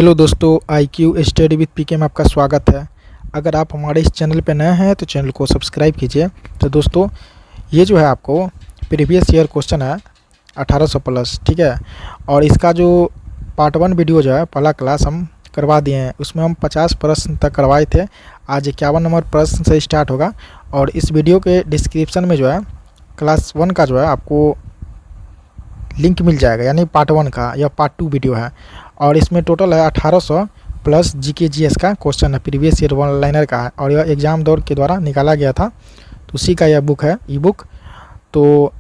Hello दोस्तों, IQ study with पीके में आपका स्वागत है। अगर आप हमारे इस चैनल पर नए हैं तो चैनल को सब्सक्राइब कीजिए। तो दोस्तों, ये जो है आपको प्रीवियस ईयर क्वेश्चन है 1800 प्लस, ठीक है। और इसका जो पार्ट 1 वीडियो जो है पहला क्लास हम करवा दिए हैं, उसमें हम 50 प्रश्न तक करवाए थे। आज 51 नंबर प्रश्न से स्टार्ट होगा और इस वीडियो के डिस्क्रिप्शन में जो है क्लास 1 का जो है आपको लिंक मिल जाएगा, यानी पार्ट 1 का या पार्ट 2 वीडियो है। और इसमें टोटल है 1800 प्लस GK GS का क्वेश्चन है, प्रीवियस ईयर वन लाइनर का है और यह एग्ज़ाम दौर के द्वारा निकाला गया था। तो उसी का यह बुक है, ई बुक। तो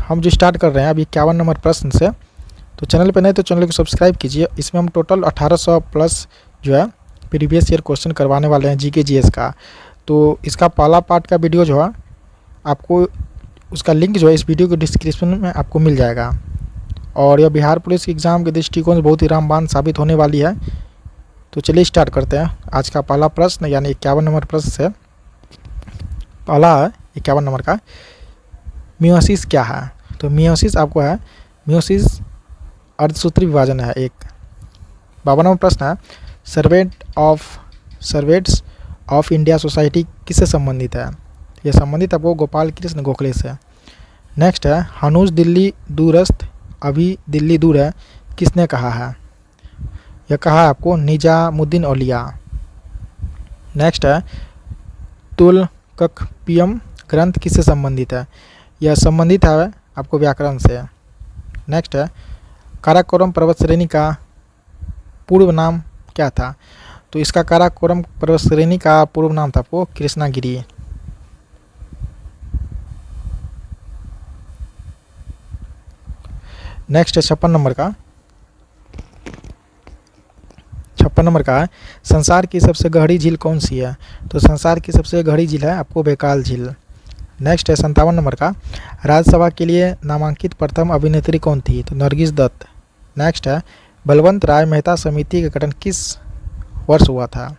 हम जो स्टार्ट कर रहे हैं अभी 51 नंबर प्रश्न से। तो चैनल पे नहीं तो चैनल को सब्सक्राइब कीजिए। इसमें हम टोटल 1800 प्लस जो है प्रीवियस ईयर क्वेश्चन करवाने वाले हैं GK GS का। तो इसका पहला पार्ट का वीडियो जो है आपको उसका लिंक जो है इस वीडियो के डिस्क्रिप्शन में आपको मिल जाएगा। और यह बिहार पुलिस के एग्ज़ाम के दृष्टिकोण से बहुत ही रामबाण साबित होने वाली है। तो चलिए स्टार्ट करते हैं। आज का पहला प्रश्न यानी 51 नंबर प्रश्न से पहला है 51 नंबर का, मियोसिस क्या है। तो मियोसिस आपको है, मियोसिस अर्धसूत्री विभाजन है एक। 52 नंबर प्रश्न है, सर्वेंट्स ऑफ इंडिया सोसाइटी किससे संबंधित है। यह संबंधित आपको गोपाल कृष्ण गोखले से। नेक्स्ट है, हनूज दिल्ली दूरस्थ अभी दिल्ली दूर है किसने कहा है। यह कहा है आपको निजामुद्दीन औलिया। नेक्स्ट है, तुल्कपियम ग्रंथ किससे संबंधित है। यह संबंधित है आपको व्याकरण से। नेक्स्ट है, काराकोरम पर्वत श्रेणी का पूर्व नाम क्या था। तो इसका काराकोरम पर्वत श्रेणी का पूर्व नाम था आपको कृष्णागिरी। नेक्स्ट है 56 नंबर का है, संसार की सबसे गहरी झील कौन सी है। तो संसार की सबसे गहरी झील है आपको बैकाल झील। नेक्स्ट है 57 नंबर का, राज्यसभा के लिए नामांकित प्रथम अभिनेत्री कौन थी। तो नरगिस दत्त। नेक्स्ट है, बलवंत राय मेहता समिति का गठन किस वर्ष हुआ था।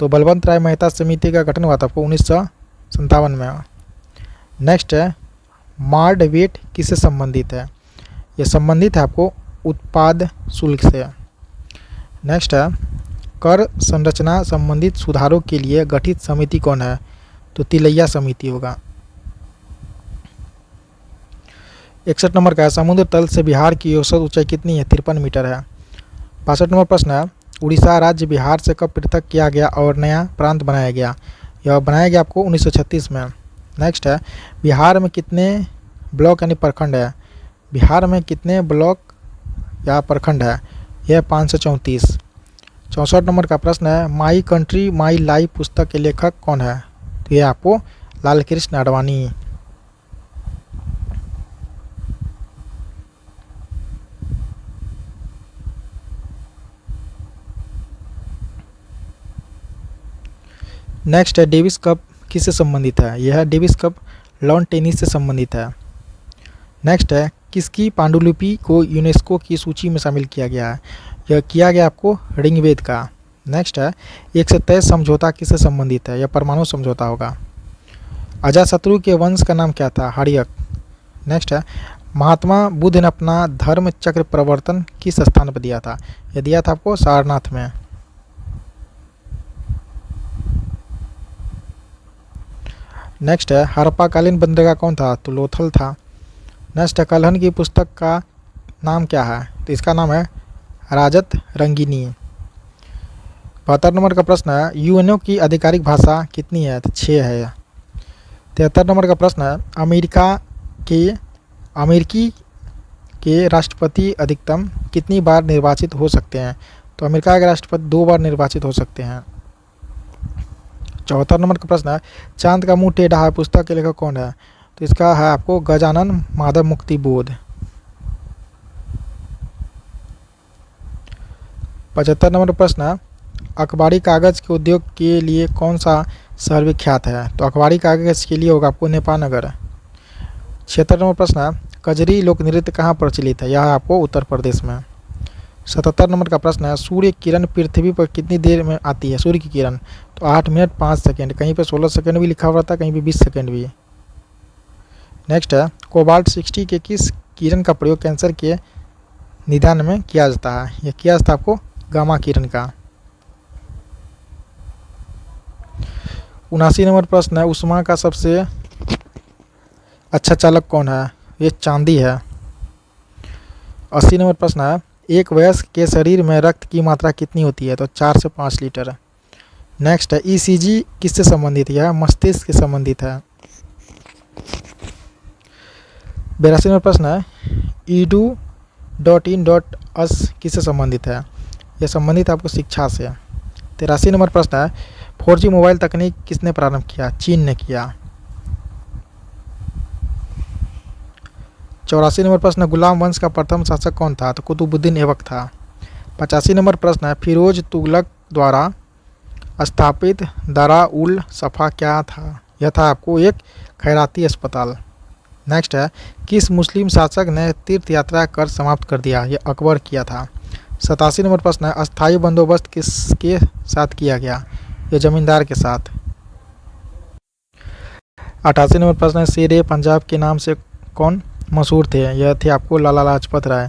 तो बलवंत राय मेहता समिति का गठन हुआ था आपको 1957 में। नेक्स्ट है, मार्ड वेट किससे संबंधित है। यह संबंधित है आपको उत्पाद शुल्क से। नेक्स्ट है, कर संरचना संबंधित सुधारों के लिए गठित समिति कौन है। तो तिलैया समिति होगा। 61 नंबर का है, समुद्र तल से बिहार की औसत ऊंचाई कितनी है। 53 मीटर है। 62 नंबर प्रश्न है, उड़ीसा राज्य बिहार से कब पृथक किया गया और नया प्रांत बनाया गया। यह बनाया गया आपको 1936 में। नेक्स्ट है, बिहार में कितने ब्लॉक यानी प्रखंड है। बिहार में कितने ब्लॉक या प्रखंड है। यह 534। 64 नंबर का प्रश्न है, माई कंट्री माई लाइफ पुस्तक के लेखक कौन है। तो यह आपको लाल कृष्ण आडवाणी। नेक्स्ट है, डेविस कप किससे संबंधित है। यह डेविस कप लॉन टेनिस से संबंधित है। नेक्स्ट है, किसकी पांडुलिपि को यूनेस्को की सूची में शामिल किया गया है। यह किया गया आपको ऋग्वेद का। नेक्स्ट है, एक से तय समझौता किससे संबंधित है। यह परमाणु समझौता होगा। अजातशत्रु के वंश का नाम क्या था। हर्यक। नेक्स्ट है, महात्मा बुद्ध ने अपना धर्म चक्र प्रवर्तन किस स्थान पर दिया था। यह दिया था आपको सारनाथ में। नेक्स्ट है, हड़प्पाकालीन बंदरगाह कौन था। तो लोथल था। नेक्स्ट है, कल्हण की पुस्तक का नाम क्या है। तो इसका नाम है राजत रंगिनी। 72 नंबर का प्रश्न है, यूएनओ की आधिकारिक भाषा कितनी है। तो 6 है। 73 नंबर का प्रश्न है, अमेरिकी के राष्ट्रपति अधिकतम कितनी बार निर्वाचित हो सकते हैं। तो अमेरिका के राष्ट्रपति 2 बार निर्वाचित हो सकते हैं। 74 नंबर का प्रश्न है, चांद का मुंह टेढ़ा है पुस्तक के लेखक कौन है। तो इसका है आपको गजानन माधव मुक्ति बोध। 75 नंबर प्रश्न है, अखबारी कागज के उद्योग के लिए कौन सा शहर विख्यात है। तो अखबारी कागज के लिए होगा आपको नेपानगर। 76 नंबर प्रश्न है, कजरी लोक नृत्य कहाँ प्रचलित है। यह आपको उत्तर प्रदेश में। 77 नंबर का प्रश्न है, सूर्य किरण पृथ्वी पर कितनी देर में आती है। सूर्य की किरण तो 8 मिनट 5 सेकेंड, कहीं पर 16 सेकेंड भी लिखा हुआ था, कहीं पर 20 सेकेंड भी। नेक्स्ट है, कोबाल्ट 60 के किस किरण का प्रयोग कैंसर के निदान में किया जाता है। यह किया जाता है आपको गामा किरण का। 79 नंबर प्रश्न है, ऊष्मा का सबसे अच्छा चालक कौन है? ये चांदी है। 80 नंबर प्रश्न है, एक वयस्क के शरीर में रक्त की मात्रा कितनी होती है? तो 4 से 5 लीटर। नेक्स्ट है, ईसीजी किससे संबंधित है? यह मस्तिष्क से संबंधित है। 82 नंबर प्रश्न है, edu.in.us किससे संबंधित है? यह संबंधित है आपको शिक्षा से। 83 नंबर प्रश्न है, 4G मोबाइल तकनीक किसने प्रारंभ किया? चीन ने किया। 84 नंबर प्रश्न, गुलाम वंश का प्रथम शासक कौन था? तो कुतुबुद्दीन ऐबक था। 85 नंबर प्रश्न है, फिरोज तुगलक द्वारा स्थापित दारा उल सफ़ा क्या था? यह था आपको एक खैराती अस्पताल। नेक्स्ट है, किस मुस्लिम शासक ने तीर्थ यात्रा कर समाप्त कर दिया? यह अकबर किया था। 87 नंबर प्रश्न है, अस्थायी बंदोबस्त किसके साथ किया गया? यह जमींदार के साथ। 88 नंबर प्रश्न है, शेर पंजाब के नाम से कौन मशहूर थे? यह थे आपको लाला लाजपत राय।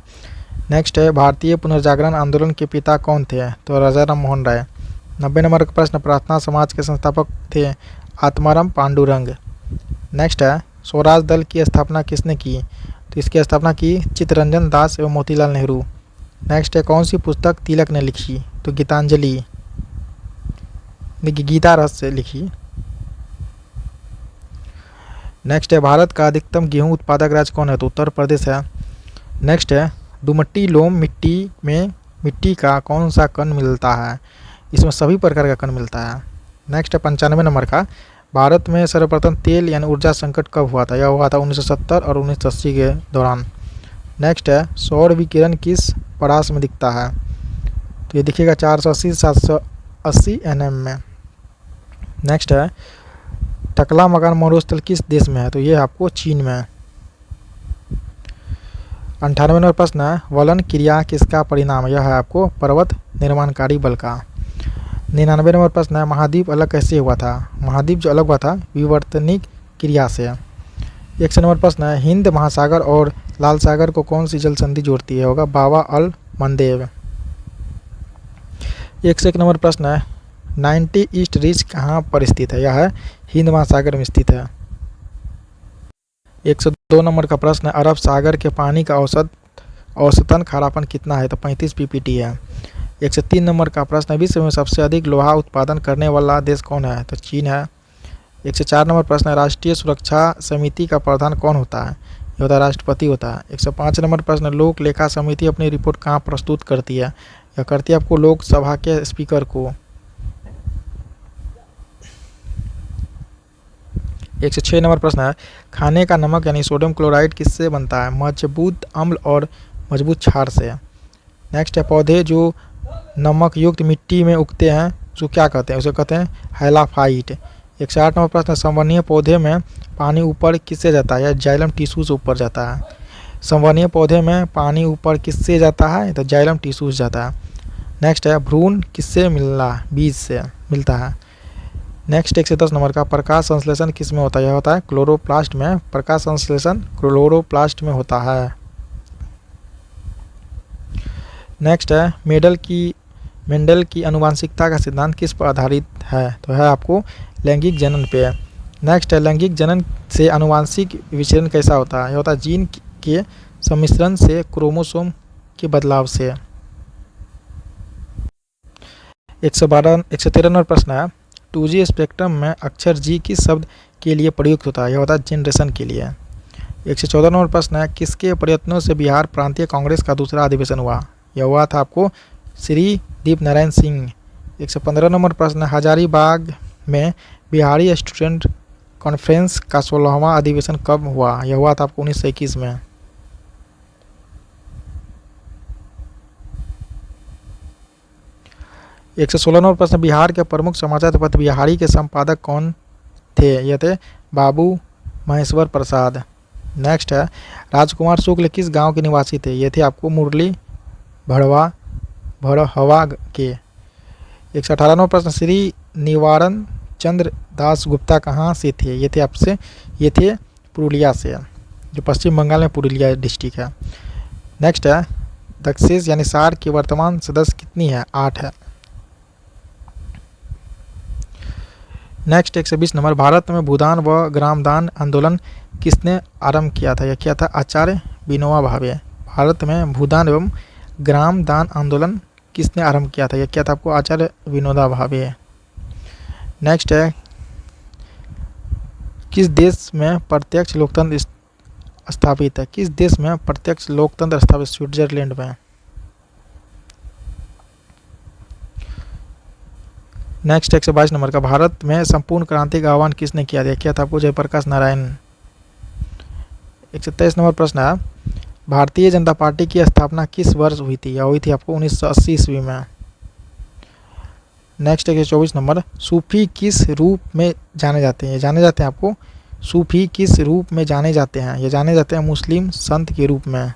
नेक्स्ट है, भारतीय पुनर्जागरण आंदोलन के पिता कौन थे? तो राजा राम मोहन राय। 90 नंबर का प्रश्न, प्रार्थना समाज के संस्थापक थे? आत्माराम पांडुरंग। नेक्स्ट है, स्वराज दल की स्थापना किसने की? तो इसकी स्थापना की चित्तरंजन दास एवं मोतीलाल नेहरू। नेक्स्ट है, कौन सी पुस्तक तिलक ने लिखी? तो गीतांजलि, गीता रस से लिखी। नेक्स्ट है, भारत का अधिकतम गेहूं उत्पादक राज्य कौन है? तो उत्तर प्रदेश है। नेक्स्ट है, दुमट्टी लोम मिट्टी में मिट्टी का कौन सा कण मिलता है? इसमें सभी प्रकार का कण मिलता है। नेक्स्ट है, 95 नंबर का, भारत में सर्वप्रथम तेल यानी ऊर्जा संकट कब हुआ था? यह हुआ था 1970 और 1980 के दौरान। नेक्स्ट है, सौर विकिरण किस परास में दिखता है? तो ये दिखेगा 480 780 nm में। नेक्स्ट है, टकला मकान मरुस्थल किस देश में है? तो ये आपको चीन में है। 98 नंबर प्रश्न है, वलन क्रिया किसका परिणाम? यह है आपको पर्वत निर्माणकारी बल का। 99 नंबर प्रश्न है, महाद्वीप अलग कैसे हुआ था? महाद्वीप जो अलग हुआ था विवर्तनिक क्रिया से। 100 नंबर प्रश्न है, हिंद महासागर और लाल सागर को कौन सी जल संधि जोड़ती है? होगा बाबा अल मंदेब। 101 नंबर प्रश्न है, 90 ईस्ट रिज कहाँ पर स्थित है? यह है हिंद महासागर में स्थित है। 102 नंबर का प्रश्न है, अरब सागर के पानी का औसतन खारापन कितना है? तो 35 ppt है। 103 नंबर का प्रश्न है, विश्व में सबसे अधिक लोहा उत्पादन करने वाला देश कौन है? तो चीन है। 104 नंबर प्रश्न है, राष्ट्रीय सुरक्षा समिति का प्रधान कौन होता है? ये होता है राष्ट्रपति होता है। 105 नंबर प्रश्न, लोक लेखा समिति अपनी रिपोर्ट कहाँ प्रस्तुत करती है? यह करती है आपको लोकसभा के स्पीकर को। 106 नंबर प्रश्न है, खाने का नमक यानी सोडियम क्लोराइड किससे बनता है? मजबूत अम्ल और मजबूत क्षार से। नेक्स्ट है, पौधे जो नमक युक्त मिट्टी में उगते हैं उसको क्या कहते हैं? उसे कहते हैं हैलाफाइट। 108 नंबर प्रश्न, संवहनीय पौधे में पानी ऊपर किससे जाता है? या जाइलम टिश्यू से ऊपर जाता है। संवहनीय पौधे में पानी ऊपर किससे जाता है? तो जाइलम टिश्यू से जाता है। नेक्स्ट है, भ्रूण किससे मिलना? बीज से मिलता है। नेक्स्ट 110 नंबर का, प्रकाश संश्लेषण किस में होता है? यह होता है क्लोरोप्लास्ट में। प्रकाश संश्लेषण क्लोरोप्लास्ट में होता है। नेक्स्ट है, मेंडल की आनुवंशिकता का सिद्धांत किस पर आधारित है? तो है आपको लैंगिक जनन पे। नेक्स्ट है, लैंगिक जनन से आनुवंशिक विचरण कैसा होता है? यह होता है जीन के सम्मिश्रण से, क्रोमोसोम के बदलाव से। 113 नंबर प्रश्न है, 2G स्पेक्ट्रम में अक्षर G किस शब्द के लिए प्रयुक्त होता है? यह होता है जनरेशन के लिए। 114 नंबर प्रश्न है, किसके प्रयत्नों से बिहार प्रांतीय कांग्रेस का दूसरा अधिवेशन हुआ? यह हुआ था आपको श्री दीप नारायण सिंह। 115 नंबर प्रश्न है, हजारीबाग में बिहारी स्टूडेंट कॉन्फ्रेंस का 16वां अधिवेशन कब हुआ? यह हुआ था आपको 1921 में। 116 नंबर प्रश्न, बिहार के प्रमुख समाचार पत्र बिहारी के संपादक कौन थे? यह थे बाबू महेश्वर प्रसाद। नेक्स्ट है, राजकुमार शुक्ल किस गांव के निवासी थे? ये थे आपको मुरली भड़हवा के। 118 नंबर प्रश्न, श्री निवारण चंद्र दास गुप्ता कहाँ से थे? ये थे पुरुलिया से, जो पश्चिम बंगाल में पुरुलिया डिस्ट्रिक्ट है। नेक्स्ट है, दक्षेस यानी सार की वर्तमान सदस्य कितनी है? 8 है। नेक्स्ट 120 नंबर, भारत में भूदान व ग्रामदान आंदोलन किसने आरंभ किया था? यह किया था आचार्य विनोबा भावे। भारत में भूदान एवं ग्रामदान आंदोलन किसने आरंभ किया था? यह किया था आपको आचार्य विनोबा भावे। नेक्स्ट है, किस देश में प्रत्यक्ष लोकतंत्र स्थापित है? किस देश में प्रत्यक्ष लोकतंत्र स्थापित? स्विट्जरलैंड में। नेक्स्ट 122 नंबर का, भारत में संपूर्ण क्रांति का आह्वान किसने किया था? किया था आपको जयप्रकाश नारायण। 123 नंबर प्रश्न है, भारतीय जनता पार्टी की स्थापना किस वर्ष हुई थी? यह हुई थी आपको 1980 ईस्वी में। नेक्स्ट 124 नंबर, सूफी किस रूप में जाने जाते हैं? ये जाने जाते हैं आपको सूफी किस रूप में जाने जाते हैं? ये जाने जाते हैं मुस्लिम संत के रूप में।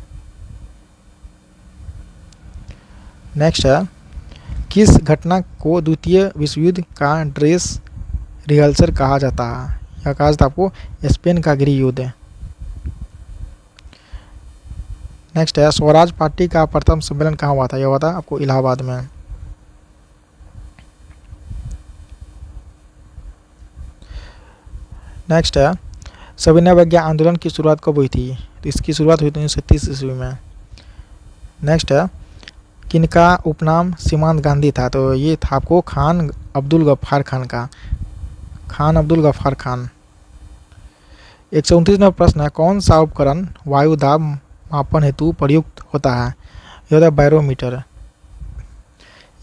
नेक्स्ट है, किस घटना को द्वितीय विश्व युद्ध का ड्रेस रिहर्सल कहा जाता है? यह कहा जाता है आपको स्पेन का गृह युद्ध। नेक्स्ट है, स्वराज पार्टी का प्रथम सम्मेलन कहाँ हुआ था? यह हुआ था आपको इलाहाबाद में। नेक्स्ट है, सविनय अवज्ञा आंदोलन की शुरुआत कब हुई थी? तो इसकी शुरुआत हुई थी 1930 ईस्वी में। नेक्स्ट है, किनका उपनाम सीमांत गांधी था? तो ये था आपको खान अब्दुल गफ्फार खान का, खान अब्दुल गफ्फार खान। 129 नंबर प्रश्न है, कौन सा उपकरण वायु दाब मापन हेतु प्रयुक्त होता है? यह होता है बैरोमीटर।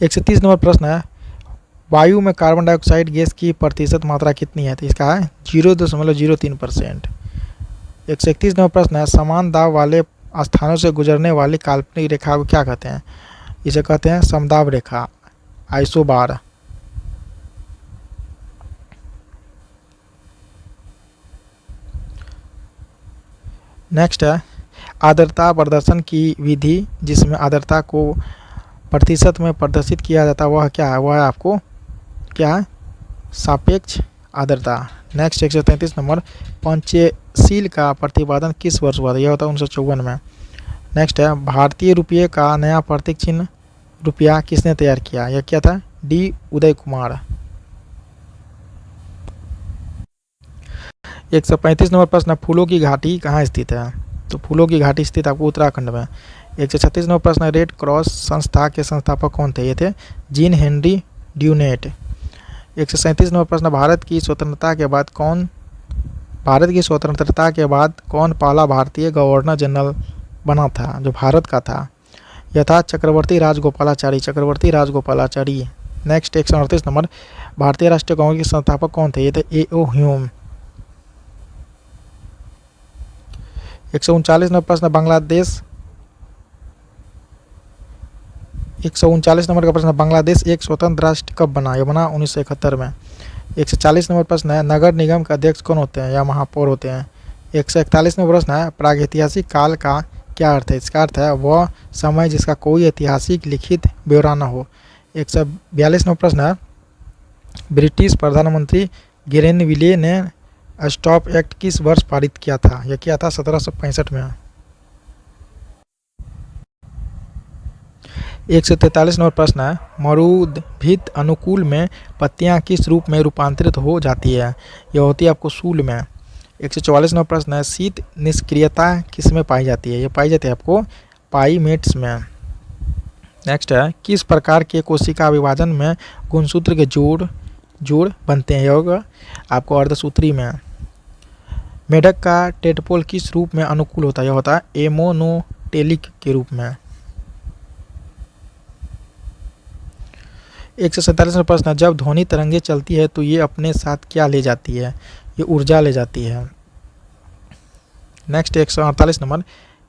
130 नंबर प्रश्न है, वायु में कार्बन डाइऑक्साइड गैस की प्रतिशत मात्रा कितनी है? तो इसका है 0.03%। 131 नंबर प्रश्न है, समान दाब वाले स्थानों से गुजरने वाली काल्पनिक रेखा को क्या कहते हैं? इसे कहते हैं समदाब रेखा, आइसोबार। नेक्स्ट है, आर्द्रता प्रदर्शन की विधि जिसमें आर्द्रता को प्रतिशत में प्रदर्शित किया जाता है वह क्या है? वह है आपको क्या है? सापेक्ष आर्द्रता। नेक्स्ट 133 नंबर, पंचशील का प्रतिपादन किस वर्ष हुआ था? यह होता है 1954 में। नेक्स्ट है, भारतीय रुपये का नया प्रतीक चिन्ह रुपया किसने तैयार किया? यह क्या था? डी उदय कुमार। 135 नंबर प्रश्न, फूलों की घाटी कहाँ स्थित है? तो फूलों की घाटी स्थित आपको उत्तराखंड में। 136 नंबर प्रश्न, रेड क्रॉस संस्था के संस्थापक कौन थे? ये थे जीन हेनरी ड्यूनेट। 137 नंबर प्रश्न, भारत की स्वतंत्रता के बाद कौन पहला भारतीय गवर्नर जनरल बना था जो भारत का था? यह था चक्रवर्ती राजगोपालाचारी। नेक्स्ट 138 नंबर, भारतीय राष्ट्रीय कांग्रेस के संस्थापक कौन थे? ये थे ए.ओ. ह्यूम। 139 नंबर प्रश्न, 139 नंबर का प्रश्न, बांग्लादेश एक स्वतंत्र राष्ट्र कब बना? यह बना 1971 में। 140 नंबर प्रश्न है, नगर निगम के अध्यक्ष कौन होते हैं? या महापौर होते हैं। 141 नंबर प्रश्न है, प्रागैतिहासिक काल का क्या अर्थ है? इसका अर्थ है वह समय जिसका कोई ऐतिहासिक लिखित ब्यौरा न हो। 142 नंबर प्रश्न है, ब्रिटिश प्रधानमंत्री ग्रेनविले ने स्टॉप एक्ट किस वर्ष पारित किया था? यह किया था 1765 में। 143 नंबर प्रश्न है, मरुद्भिद अनुकूल में पत्तियां किस रूप में रूपांतरित हो जाती है? यह होती है आपको सूल में। 144 नंबर प्रश्न है, शीत निष्क्रियता किस में पाई जाती है? ये पाई जाती है आपको पाइमेट्स में। नेक्स्ट है, किस प्रकार के कोशिका विभाजन में गुणसूत्र के जोड़ बनते हैं? होगा आपको अर्धसूत्री में। मेढक का टेडपोल किस रूप में अनुकूल होता है? यह होता है एमोनोटेलिक के रूप में। 147 में प्रश्न है, जब ध्वनि तरंगे चलती है तो ये अपने साथ क्या ले जाती है? ये ऊर्जा ले जाती है। नेक्स्ट 148 नंबर,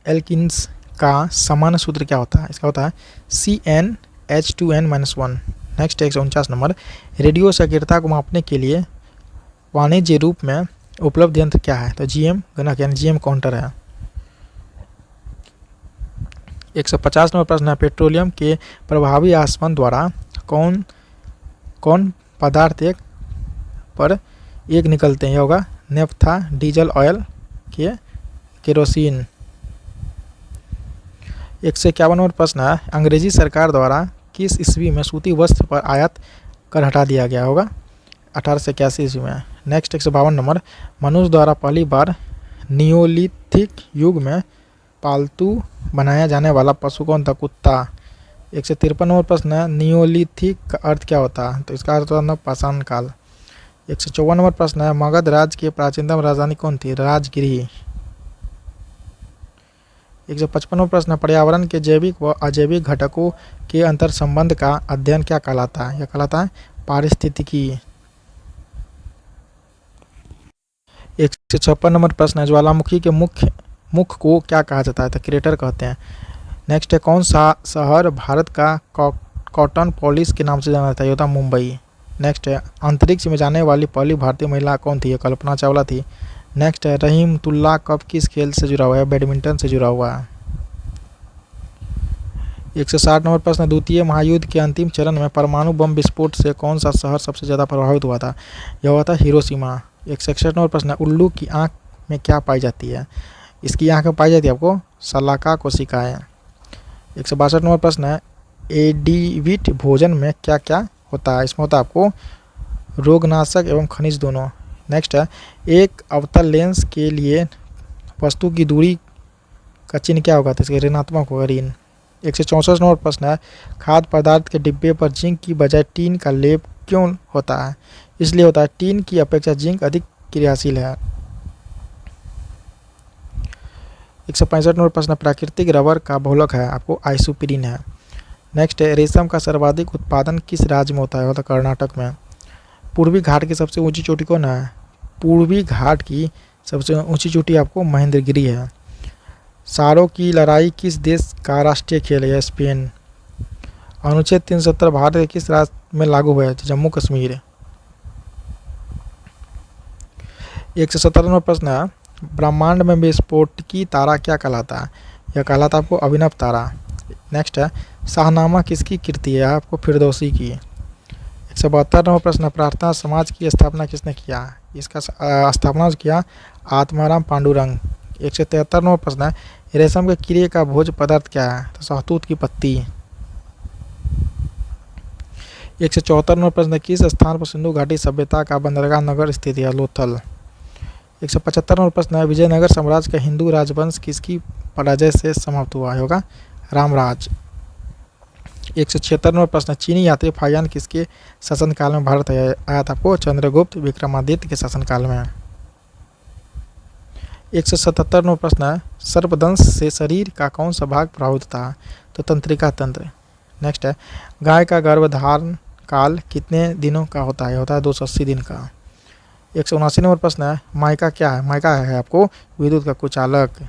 एल्किन्स का सामान्य सूत्र क्या होता है? इसका होता है CnH2n-1। नेक्स्ट 149 नंबर, रेडियो सक्रियता को मापने के लिए वाणिज्य रूप में उपलब्ध यंत्र क्या है? तो GM गणक यानी GM काउंटर है। 150 नंबर प्रश्न है, पेट्रोलियम के प्रभावी आसवन द्वारा कौन पदार्थ एक पर एक निकलते हैं? यह होगा नेफ्था, डीजल ऑयल के केरोसिन। 151 नंबर प्रश्न है, अंग्रेजी सरकार द्वारा किस ईस्वी में सूती वस्त्र पर आयात कर हटा दिया गया होगा? 1881 ईस्वी में। नेक्स्ट 152 नंबर, मनुष्य द्वारा पहली बार नियोलिथिक युग में पालतू बनाया जाने वाला पशु कौन था? कुत्ता। 153 नंबर प्रश्न है, नियोलिथिक का अर्थ क्या होता है? तो इसका अर्थ होता है पाषाण काल। 154 नंबर प्रश्न है, मगध राज्य की प्राचीनतम राजधानी कौन थी? राजगिरी। 155 नंबर प्रश्न है, पर्यावरण के जैविक व अजैविक घटकों के अंतर संबंध का अध्ययन क्या कहलाता है? यह कहलाता है पारिस्थितिकी। 156 नंबर प्रश्न है, ज्वालामुखी के मुख को क्या कहा जाता है? तो क्रेटर कहते हैं। नेक्स्ट है, कौन सा शहर भारत का कॉटन पॉलिश के नाम से जाना जाता है? ये होता मुंबई। नेक्स्ट है, अंतरिक्ष में जाने वाली पहली भारतीय महिला कौन थी? कल्पना चावला थी। नेक्स्ट है, रहीमतुल्लाह कप किस खेल से जुड़ा हुआ है? बैडमिंटन से जुड़ा हुआ है। 160 नंबर प्रश्न, द्वितीय महायुद्ध के अंतिम चरण में परमाणु बम विस्फोट से कौन सा शहर सबसे ज़्यादा प्रभावित हुआ था? यह हुआ था हिरोशिमा। 161 नंबर प्रश्न, उल्लू की आँख में क्या पाई जाती है? इसकी आँख में पाई जाती है आपको शलाका कोशिकाएं। 162 नंबर प्रश्न है, एडिविट भोजन में क्या क्या होता है? इसमें होता है आपको रोगनाशक एवं खनिज दोनों। नेक्स्ट है, एक अवतल लेंस के लिए वस्तु की दूरी का चिन्ह क्या होगा? तो इसके ऋणात्मक होगा, ऋण। 164 नंबर प्रश्न है, खाद्य पदार्थ के डिब्बे पर जिंक की बजाय टीन का लेप क्यों होता है? इसलिए होता है टीन की अपेक्षा जिंक अधिक क्रियाशील है। 165 नंबर प्रश्न, प्राकृतिक रबर का बहुलक है आपको आइसोप्रीन है। नेक्स्ट है, रेशम का सर्वाधिक उत्पादन किस राज्य में होता है? होता है कर्नाटक में। पूर्वी घाट की सबसे ऊंची चोटी कौन है? पूर्वी घाट की सबसे ऊंची चोटी आपको महेंद्रगिरी है। सारों की लड़ाई किस देश का राष्ट्रीय खेल है? स्पेन। अनुच्छेद 370 भारत के किस राज्य में लागू हुआ है? जम्मू कश्मीर। 117 नंबर प्रश्न है, ब्रह्मांड में विस्फोटकी तारा क्या कहलाता है? यह कहलाता है आपको अभिनव तारा। नेक्स्ट है, शाहनामा किसकी कृति है? आपको फिरदौसी की। 172 नंबर प्रश्न, प्रार्थना समाज की स्थापना किसने किया? इसका स्थापना किया आत्माराम पांडुरंग। 173 नंबर प्रश्न है, रेशम के कीड़े का भोज्य पदार्थ क्या है? तो शहतूत की पत्ती। 174 नंबर प्रश्न, किस स्थान पर सिंधु घाटी सभ्यता का बंदरगाह नगर स्थित है? लोथल। 175 नंबर प्रश्न है, विजयनगर साम्राज्य का हिंदू राजवंश किसकी पराजय से समाप्त हुआ? होगा रामराज। 176 नंबर प्रश्न, चीनी यात्री फाहियान किसके शासनकाल में भारत आया था? आपको चंद्रगुप्त विक्रमादित्य के शासनकाल में। 177 नंबर प्रश्न है, सर्पदंश से शरीर का कौन सा भाग प्रभावित था? तो तंत्रिका तंत्र। नेक्स्ट है, गाय का गर्भधारण काल कितने दिनों का होता है? होता है 280 दिन का। 179 नंबर प्रश्न है, माइका क्या है? माइका है आपको विद्युत का कुचालक।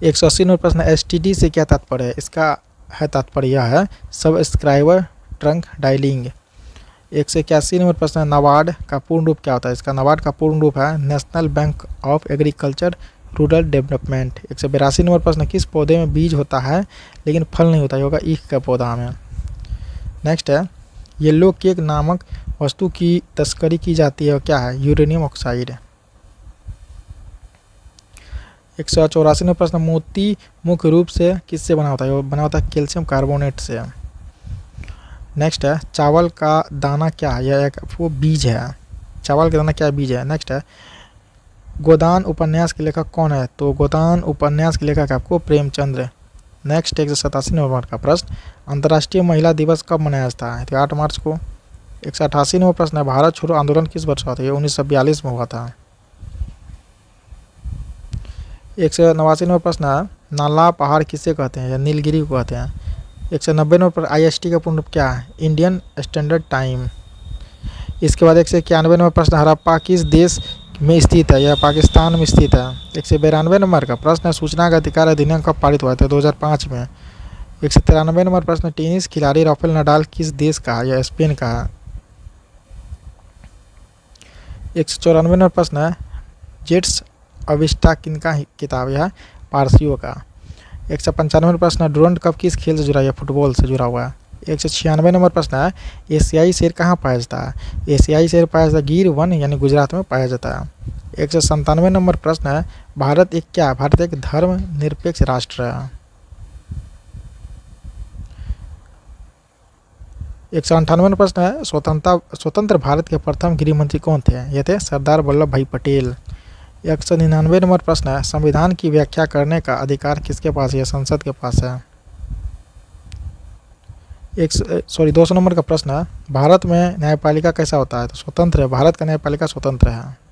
180 नंबर प्रश्न, एसटीडी से क्या तात्पर्य है? इसका है तात्पर्य यह है सबस्क्राइबर ट्रंक डायलिंग। 181 नंबर प्रश्न है, नाबार्ड का पूर्ण रूप क्या होता है? इसका नाबार्ड का पूर्ण रूप है national bank of agriculture rural development. 182 number प्रश्न, किस पौधे में बीज होता है लेकिन फल नहीं होता? होगा ईख का पौधा में। नेक्स्ट है, येलो केक नामक वस्तु की तस्करी की जाती है और क्या है? Uranium oxide. 184 नंबर प्रश्न, मोती मुख्य रूप से किससे बना होता है? बना होता है कैल्शियम कार्बोनेट से। नेक्स्ट है, चावल का दाना क्या है? यह एक वो बीज है। चावल का दाना क्या बीज है? नेक्स्ट है, गोदान उपन्यास के लेखक कौन है? तो गोदान उपन्यास के लेखक आपको प्रेमचंद्र। नेक्स्ट 187 नंबर का प्रश्न, अंतर्राष्ट्रीय महिला दिवस कब मनाया जाता है? तो 8 मार्च को। 188 नंबर प्रश्न है, भारत छोड़ो आंदोलन किस वर्ष हुआ था? 1942 में हुआ था। 189 नंबर प्रश्न है, नाला पहाड़ किसे कहते हैं? या नीलगिरी को कहते हैं। 190 नंबर पर IST का पूर्ण रूप क्या है? Indian standard time. इसके बाद 191 नंबर प्रश्न, हड़प्पा किस देश में स्थित है? यह पाकिस्तान में स्थित है। 192 नंबर का प्रश्न है, सूचना का अधिकार अधिनियम कब पारित हुआ था? 2005 में। 193 नंबर प्रश्न, टेनिस खिलाड़ी राफेल नडाल किस देश का है? यह स्पेन का है। 194 नंबर प्रश्न है, जेट्स अविस्टा किनका किताब? यह पारसियों का। 195 प्रश्न, डुरंड कप किस खेल से जुड़ा है? फुटबॉल से जुड़ा हुआ है। 196 नंबर प्रश्न है, एशियाई शेर कहाँ पाया जाता है? एशियाई शेर पाया जाता है गिर वन यानी गुजरात में पाया जाता है। 197 नंबर प्रश्न है, भारत एक क्या? भारत एक धर्मनिरपेक्ष राष्ट्र है। 198 प्रश्न है, स्वतंत्र भारत के प्रथम गृह मंत्री कौन थे? ये थे सरदार वल्लभ भाई पटेल। 199 नंबर प्रश्न है, संविधान की व्याख्या करने का अधिकार किसके पास है? संसद के पास है। 200 नंबर का प्रश्न है, भारत में न्यायपालिका कैसा होता है? तो स्वतंत्र है, भारत का न्यायपालिका स्वतंत्र है।